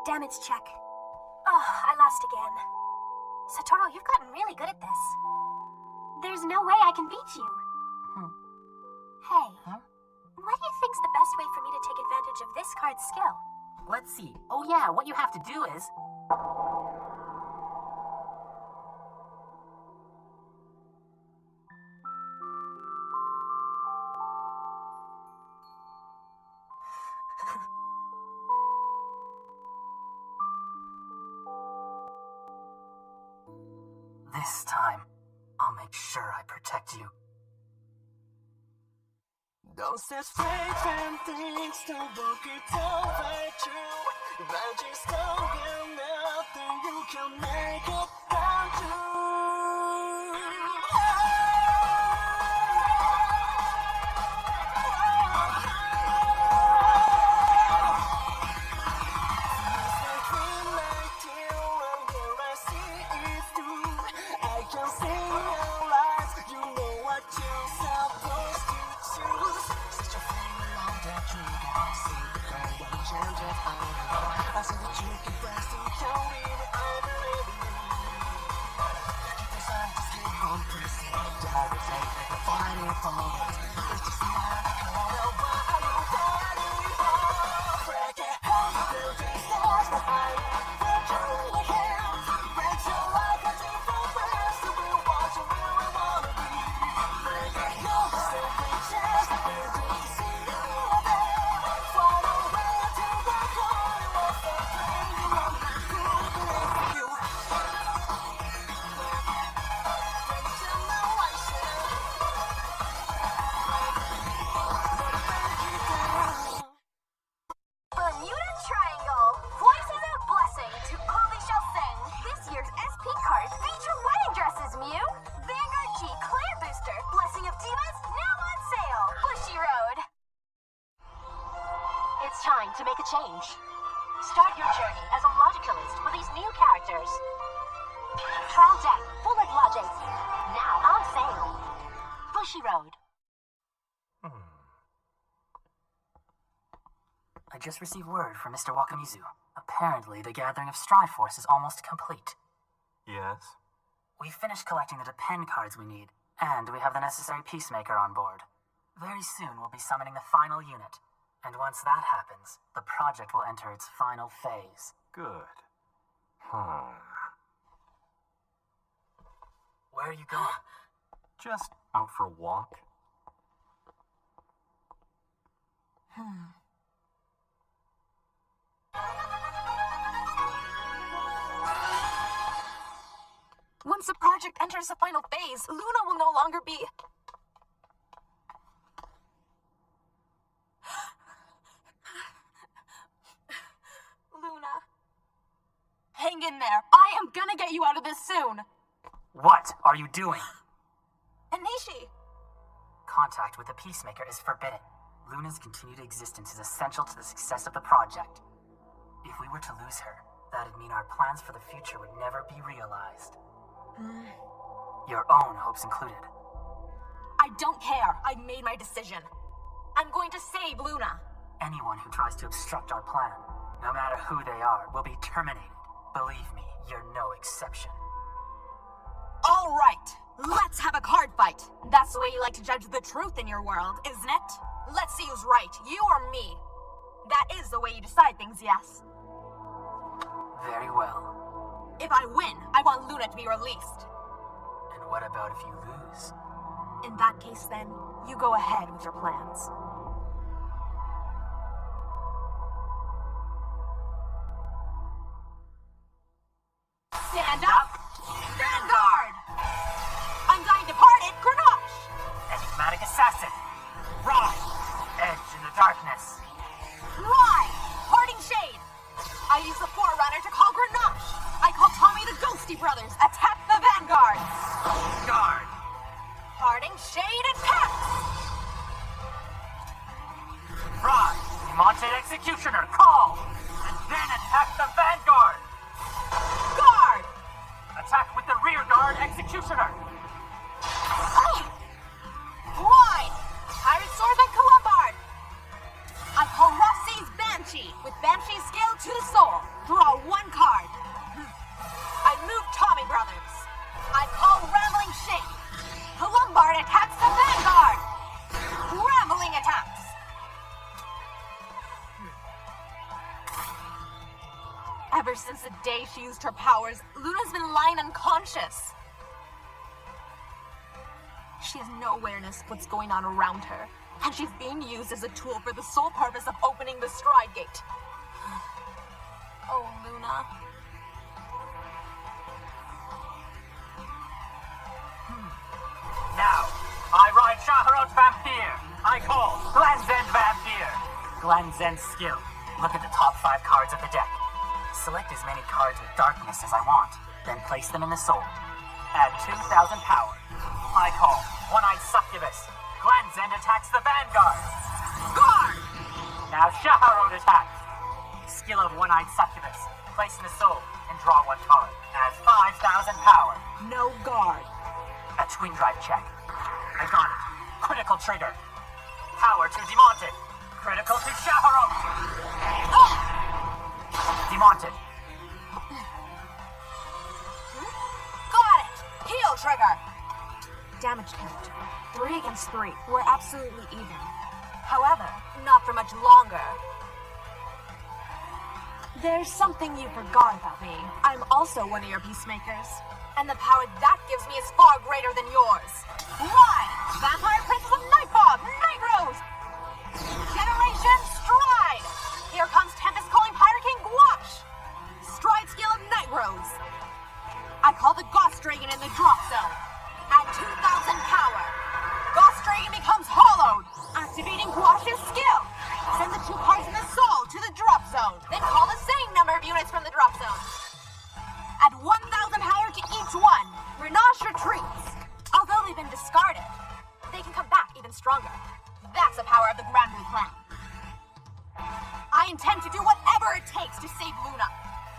damage check. Oh, I lost again. Satoru, you've gotten really good at this. There's no way I can beat you. Hey, what do you think's the best way for me to take advantage of this card's skill? Let's see. Oh yeah, what you have to do is... This time, I'll make sure I protect you. Don't say strange and things don't work it over you. Magic's stronger, nothing you can make it down to. I said that you can rest and count me, I believe in you. Keep your side, just keep on pressing. Dare to take it, fighting for it. It's just not a call, why are you fighting for? Break it, building stars behind it. We're doing it here. Break your life a different way, so we'll watch you where we wanna be. Break it, you're the same pictures, the building to see you there. Far away to the corner. Bermuda Triangle! Voices of blessing to all they shall sing. This year's SP cards feature wedding dresses, Mew. Vanguard G Clan Booster, Blessing of Divas, now on sale. Bushy Road. It's time to make a change. Start your journey as a logicalist with these new characters. Trial Deck, Bullet Logic, now on sale. Bushy Road. I just received word from Mr. Wakamizu. Apparently, the gathering of Strive Force is almost complete. Yes? We finished collecting the Depend cards we need, and we have the necessary Peacemaker on board. Very soon, we'll be summoning the final unit. And once that happens, the project will enter its final phase. Good. Where are you going? Just out for a walk. Once the project enters the final phase, Luna will no longer be... Luna. Hang in there. I am gonna get you out of this soon. What are you doing? Anishi. Contact with the Peacemaker is forbidden. Luna's continued existence is essential to the success of the project. If we were to lose her, that'd mean our plans for the future would never be realized. Your own hopes included. I don't care. I've made my decision. I'm going to save Luna. Anyone who tries to obstruct our plan, no matter who they are, will be terminated. Believe me, you're no exception. All right. Let's have a card fight. That's the way you like to judge the truth in your world, isn't it? Let's see who's right, you or me. That is the way you decide things, yes? Very well. If I win, I want Luna to be released. And what about if you lose? In that case, then, you go ahead with your plans. Stand up! Vanguard! Undying Departed, Grenache! Enigmatic Assassin! Rise! Edge in the darkness! Ride! Parting Shade! I use the Forerunner to call Grenache! I call Tommy the Ghosty Brothers! Attack the Vanguard! Guard! Parting Shade and Pax! Rise! Monted Executioner, call! And then attack the Vanguard! Guard! Attack with the rear guard Executioner! Wide! Pirate Sword and Columbard! I call Rossi's Banshee with Banshee skill to the soul. Draw since the day she used her powers, Luna's been lying unconscious. She has no awareness of what's going on around her, and she's being used as a tool for the sole purpose of opening the Stride Gate. Oh, Luna. Now, I ride Shaharot's Vampire. I call Glanzen Vampire. Glanzen's skill. Look at the top 5 cards of the deck. Select as many cards with darkness as I want, then place them in the soul. Add 2,000 power. I call One-Eyed Succubus. Glanzen attacks the Vanguard. Guard! Now Shaharot attacks. Skill of One-Eyed Succubus. Place in the soul and draw 1 card. Add 5,000 power. No guard. A twin drive check. I got it. Critical trigger. Power to Demonted. Critical to Shaharot. Demonted. Got it! Heal trigger! Damage count. 3 against 3. We're absolutely even. However, not for much longer. There's something you forgot about me. I'm also one of your peacemakers. And the power that gives me is far greater than yours. Why? Vampire Princess of Nightfog! Night Rose! Generation Stride! Here comes Tempest calling Pirate King Gouache! Stride skill of Night Rose. I call the Ghost Dragon in the drop zone. At 2,000 power. Ghost Dragon becomes hollowed, activating Gouache's skill. Send the 2 cards in the soul to the drop zone. Then call the same number of units from the drop zone. Add 1,000 power to each one. Grenache retreats. Although they've been discarded, they can come back even stronger. That's the power of the Grand Blue Clan. I intend to do whatever it takes to save Luna.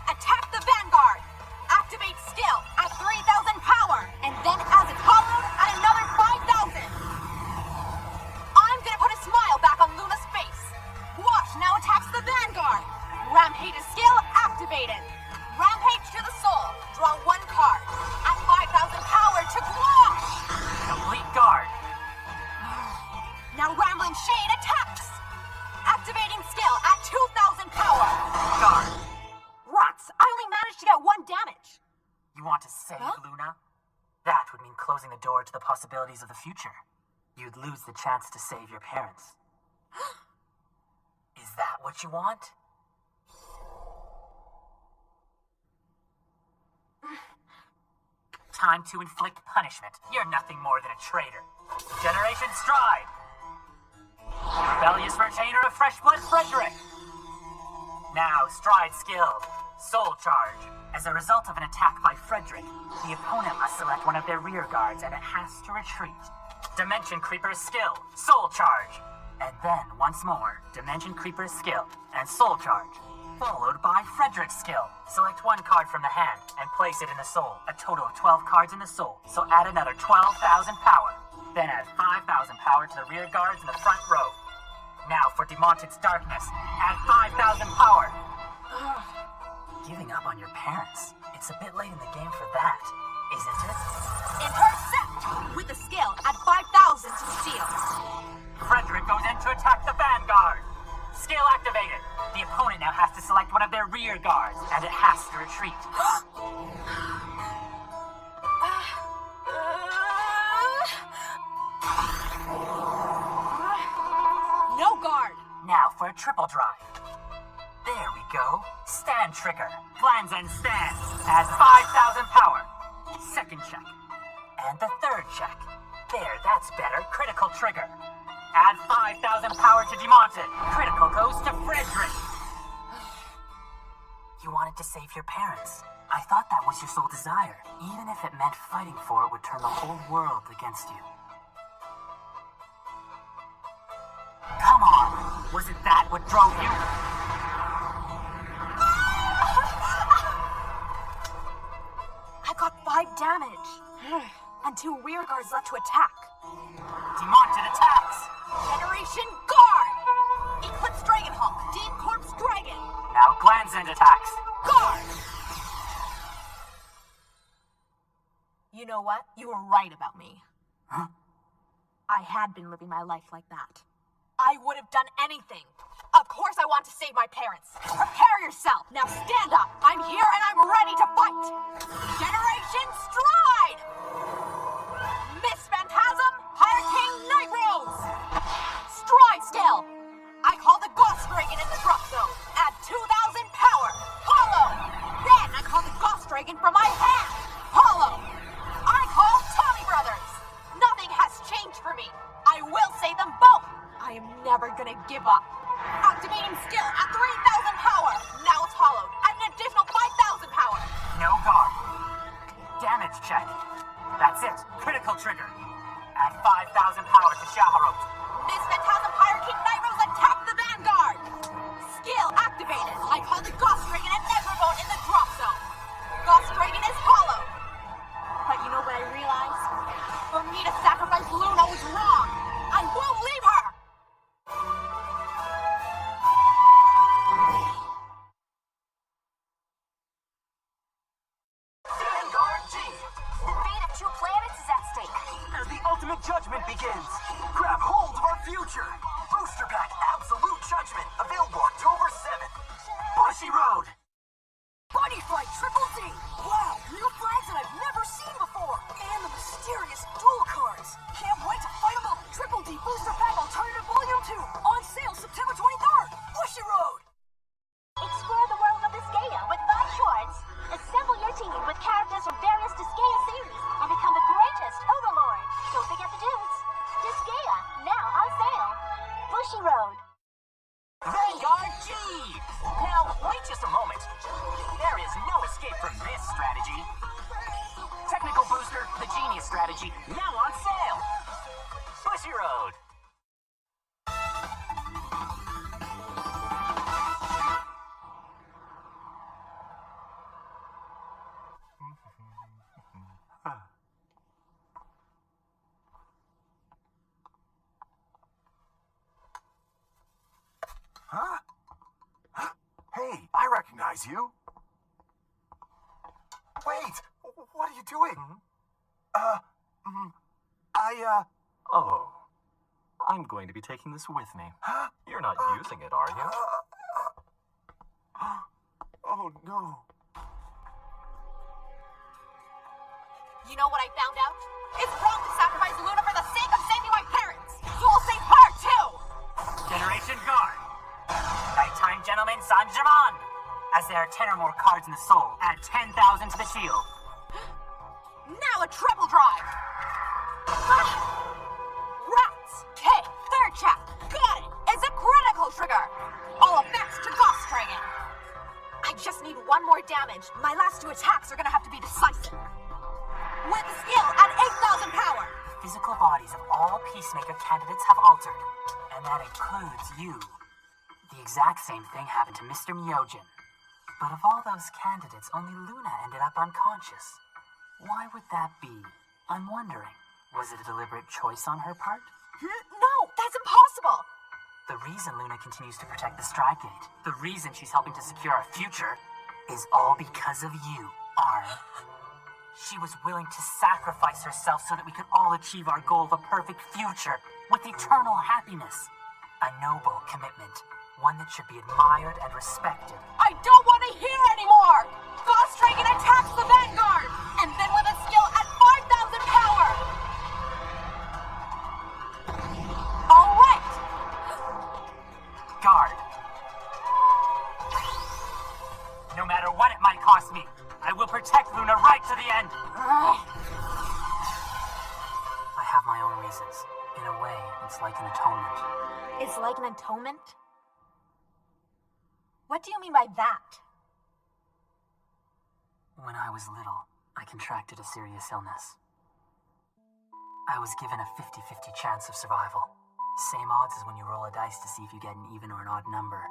Attack the Vanguard. Activate skill at 3,000 power. And then as it's hollowed, at another 5,000. I'm gonna put a smile back on Luna's face. Gouache now attacks the Vanguard. Rampage's skill activated. Rampage to the soul. Draw 1 card. At 5,000 power to Gouache. Complete guard. Now Rambling Shade attacks. Activating skill at 2,000 power. Guard. Rats! I only managed to get 1 damage. You want to save Luna? That would mean closing the door to the possibilities of the future. You'd lose the chance to save your parents. Is that what you want? Time to inflict punishment. You're nothing more than a traitor. Generation Stride. Rebellious retainer of Fresh Blood Frederick. Now Stride skill. Soul charge. As a result of an attack by Frederick, the opponent must select one of their rear guards and it has to retreat. Dimension Creeper's skill. Soul charge. And then, once more, Dimension Creeper's skill and Soul charge. Followed by Frederick's skill. Select 1 card from the hand and place it in the soul. A total of 12 cards in the soul, so add another 12,000 power. Then add 5,000 power to the rear guards in the front row. Now for Demonted's Darkness, add 5,000 power. Giving up on your parents. It's a bit late in the game for that, isn't it? Intercept! With the skill, add 5,000 to steal. Frederick goes in to attack the Vanguard. Skill activated. The opponent now has to select one of their rear guards, and it has to retreat. No guard. Now for a triple drive. There we go. Stand trigger. Plans and stand. Adds 5,000 power. Second check. And the third check. There, that's better. Critical trigger. Add 5,000 power to Demonted. Critical goes to Frederick. You wanted to save your parents. I thought that was your sole desire, even if it meant fighting for it would turn the whole world against you. Come on! Wasn't that what drove you? I got 5 damage. And 2 rear guards left to attack. Demonted attacks! Generation Guard! Eclipse Dragonhawk, Deep Corpse Dragon! Now Glanzend attacks! Guard! You know what? You were right about me. Huh? I had been living my life like that. I would have done anything. Of course I want to save my parents. Prepare yourself. Now stand up. I'm here and I'm ready to fight. Generation Stride! Miss Phantasm, Higher King Night Rose! Stride still! I call the Ghost Dragon in the drop zone. Add 2,000 power. Hollow! Then I call the Ghost Dragon from my hand. Hollow! I call Tommy Brothers. Nothing has changed for me. I will save them both. I am never gonna give up. Activating skill at 3,000 power. Now it's hollowed. At an additional 5,000 power. No guard. Damage check. That's it. Critical trigger. Add 5,000 power to Shaharot. Miss Phantasm Pirate King Night Rose attack the Vanguard. Skill activated. I call the Ghost Dragon and Necrobone in the drop zone. Ghost Dragon is hollow. But you know what I realized? For me to sacrifice Luna was wrong. I won't leave her. Vanguard G! The fate of 2 planets is at stake. As the ultimate judgment begins, grab hold of our future! Booster Pack Absolute Judgment, available October 7th. Bushy Road! Bunny Flight Triple D! Wow, new flags that I've never seen before! And the mysterious dual cards! Can't wait to fight them all! Triple D Booster Pack Alternative Volume 2! On sale September 23rd! Bushy Road! Explore the world of Disgaea with 5 shorts. Assemble your team with characters from various Disgaea series and become the greatest overlord. Don't forget the dudes. Disgaea, now on sale. Bushy Road. Vanguard G! Now, wait just a moment. There is no escape from this strategy. Technical Booster, the Genius Strategy, now on sale. Bushy Road. Huh? Hey, I recognize you. Wait, what are you doing? Oh, I'm going to be taking this with me. Huh? You're not using it, are you? Oh, no. You know what I found out? It's wrong to sacrifice Luna for the sake of saving my parents. So I'll save her too. Generation Guard. Nighttime Gentleman Sanjaman. As there are 10 or more cards in the soul, add 10,000 to the shield. Now a triple drive. Rats. Okay, third check. Got it. It's a critical trigger. All effects to Ghost Dragon. I just need 1 more damage. My last 2 attacks are gonna have to be decisive. With the skill at 8,000 power. The physical bodies of all Peacemaker candidates have altered, and that includes you. The exact same thing happened to Mr. Myojin. But of all those candidates, only Luna ended up unconscious. Why would that be? I'm wondering, was it a deliberate choice on her part? No, that's impossible. The reason Luna continues to protect the Stride Gate, the reason she's helping to secure our future, is all because of you, Arn. She was willing to sacrifice herself so that we could all achieve our goal of a perfect future with eternal happiness. A noble commitment, one that should be admired and respected. I don't want to hear anymore. Ghost Dragon attacks the Vanguard, and then with a skill at 5,000 power. All right. Guard. No matter what it might cost me, I will protect Luna right to the end. I have my own reasons. In a way, it's like an atonement. It's like an atonement? What do you mean by that? When I was little, I contracted a serious illness. I was given a 50-50 chance of survival. Same odds as when you roll a dice to see if you get an even or an odd number.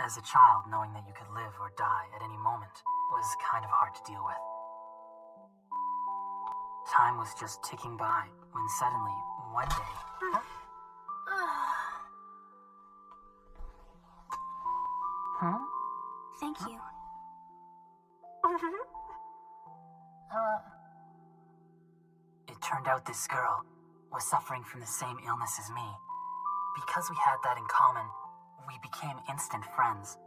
As a child, knowing that you could live or die at any moment was kind of hard to deal with. Time was just ticking by when suddenly, one day... Huh? Thank you. It turned out this girl was suffering from the same illness as me. Because we had that in common, we became instant friends.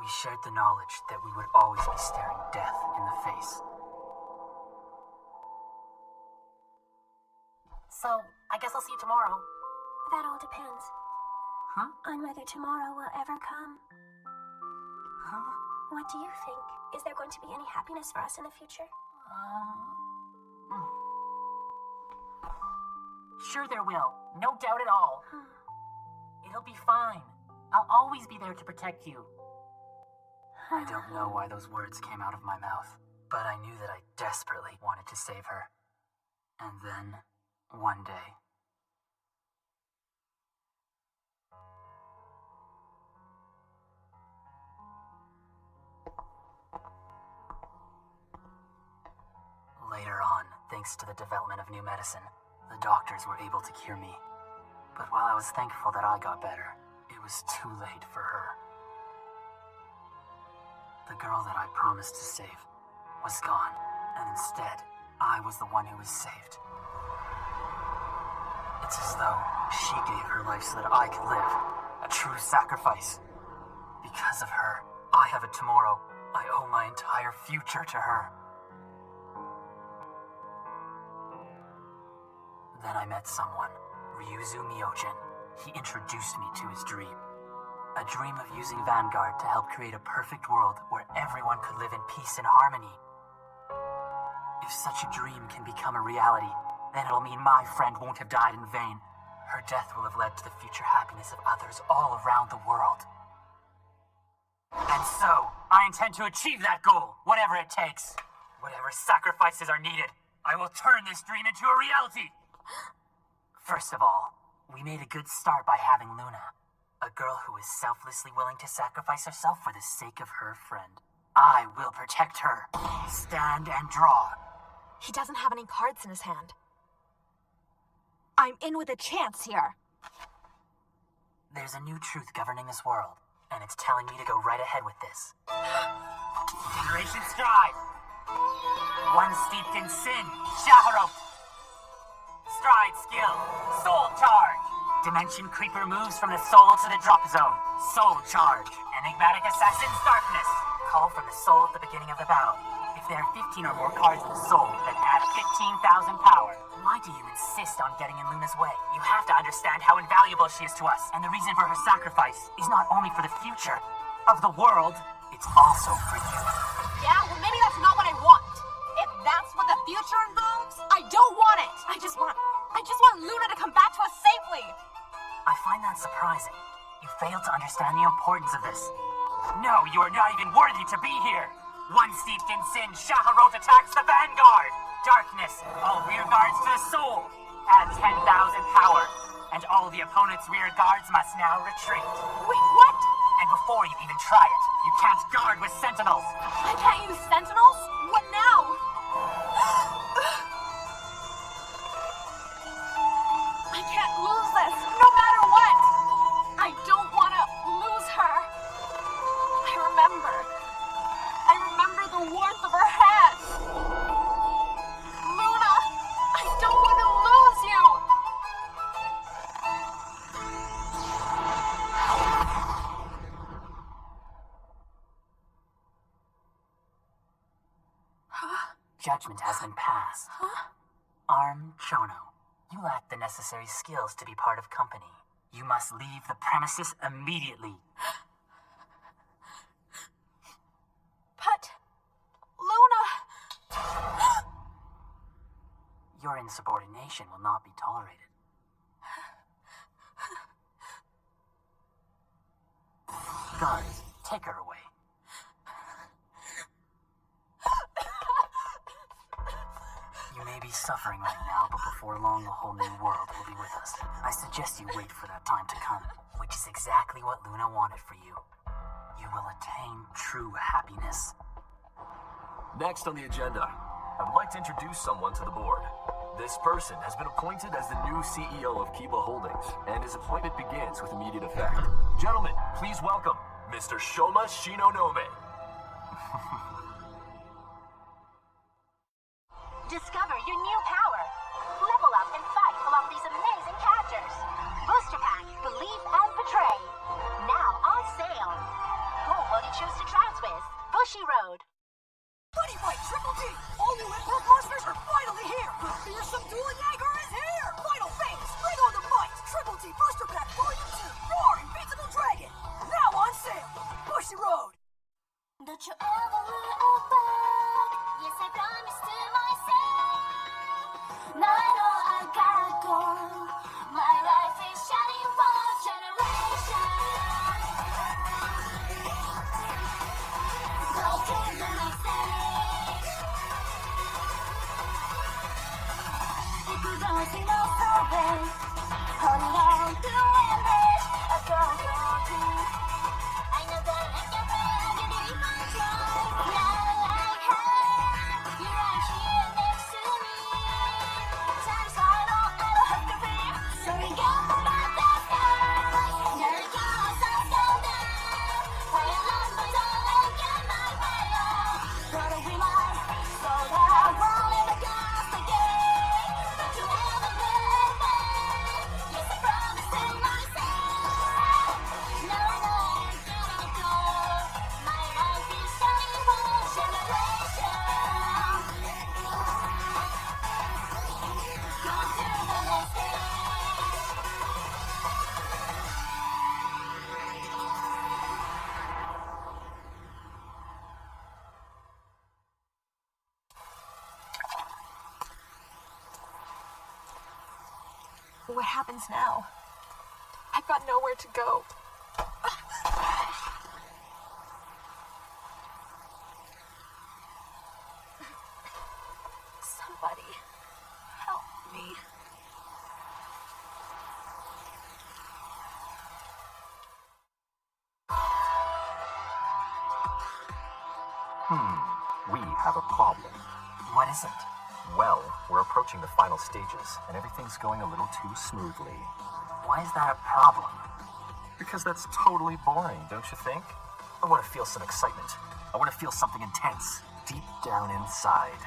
We shared the knowledge that we would always be staring death in the face. So, I guess I'll see you tomorrow. That all depends. Huh? On whether tomorrow will ever come. Huh? What do you think? Is there going to be any happiness for us in the future? Sure there will. No doubt at all. It'll be fine. I'll always be there to protect you. I don't know why those words came out of my mouth, but I knew that I desperately wanted to save her. And then, one day... Later on, thanks to the development of new medicine, the doctors were able to cure me. But while I was thankful that I got better, it was too late for her. The girl that I promised to save was gone, and instead, I was the one who was saved. It's as though she gave her life so that I could live, a true sacrifice. Because of her, I have a tomorrow. I owe my entire future to her. Then I met someone, Ryuzu Myojin. He introduced me to his dream. A dream of using Vanguard to help create a perfect world where everyone could live in peace and harmony. If such a dream can become a reality, then it'll mean my friend won't have died in vain. Her death will have led to the future happiness of others all around the world. And so, I intend to achieve that goal, whatever it takes. Whatever sacrifices are needed, I will turn this dream into a reality. First of all, we made a good start by having Luna. A girl who is selflessly willing to sacrifice herself for the sake of her friend. I will protect her. Stand and draw. He doesn't have any cards in his hand. I'm in with a chance here. There's a new truth governing this world, and it's telling me to go right ahead with this. Generation Stride! One steeped in sin, Shaharot! Stride skill, Soul Charge! Dimension Creeper moves from the soul to the drop zone. Soul Charge. Enigmatic Assassin's Darkness. Call from the soul at the beginning of the battle. If there are 15 or more cards in the soul, then add 15,000 power. Why do you insist on getting in Luna's way? You have to understand how invaluable she is to us, and the reason for her sacrifice is not only for the future of the world, it's also for you. Yeah, well maybe that's not what I want. If that's what the future involves, I don't want it. I just want Luna to come back to us safely. I find that surprising. You fail to understand the importance of this. No, you are not even worthy to be here. One steeped in sin, Shaharot attacks the Vanguard. Darkness, all rear guards to the soul. Add 10,000 power. And all the opponent's rear guards must now retreat. Wait, what? And before you even try it, you can't guard with sentinels. I can't use sentinels? What now? I can't lose this, no matter what. I don't want to lose her. I remember the warmth of her hand. Luna, I don't want to lose you. Judgment has been passed. Arm Chono, you lack the necessary skills to be part of company. You must leave the premises immediately. But, Luna... Your insubordination will not be tolerated. Guards, take her away. You may be suffering right now, but before long a whole new world will be with us. I suggest you wait for that time to come, which is exactly what Luna wanted for you. You will attain true happiness. Next on the agenda, I would like to introduce someone to the board. This person has been appointed as the new CEO of Kiba Holdings, and his appointment begins with immediate effect. Gentlemen, please welcome Mr. Shoma Shinonome. Discover your new power. Level up and fight along these amazing characters. Booster Pack, Believe and Betray. Now on sale. Who will you choose to trounce with? Bushy Road. Buddy Fight Triple D! All new Emperor monsters are finally here! The fearsome Dual Jaeger is here! Final phase! Bring on the fight! Triple D Booster Pack Volume 2! Roar Invincible Dragon! Now on sale! Bushy Road! Don't you ever look back? Yes, I promise to myself. Now I know I gotta go. My life is shining for generations. Don't take the mistake. It could always be no way. Holding on to image. I don't go deep. I know that I can bring you deep control. Now I have you right here next to me. Time's final, I don't have to be. So we go about that time. Never go, so go down. Play along, but don't let get my way on. Gotta be mine, so that I won't let it go again. Don't you ever look back? Yes, I promise to myself. No, I know I gotta go. My life is shining for generations. Go to the next stage. What happens now? I've got nowhere to go. Somebody help me. We have a problem. What is it? Well, we're approaching the final stages, and everything's going a little too smoothly. Why is that a problem? Because that's totally boring, don't you think? I want to feel some excitement. I want to feel something intense, deep down inside.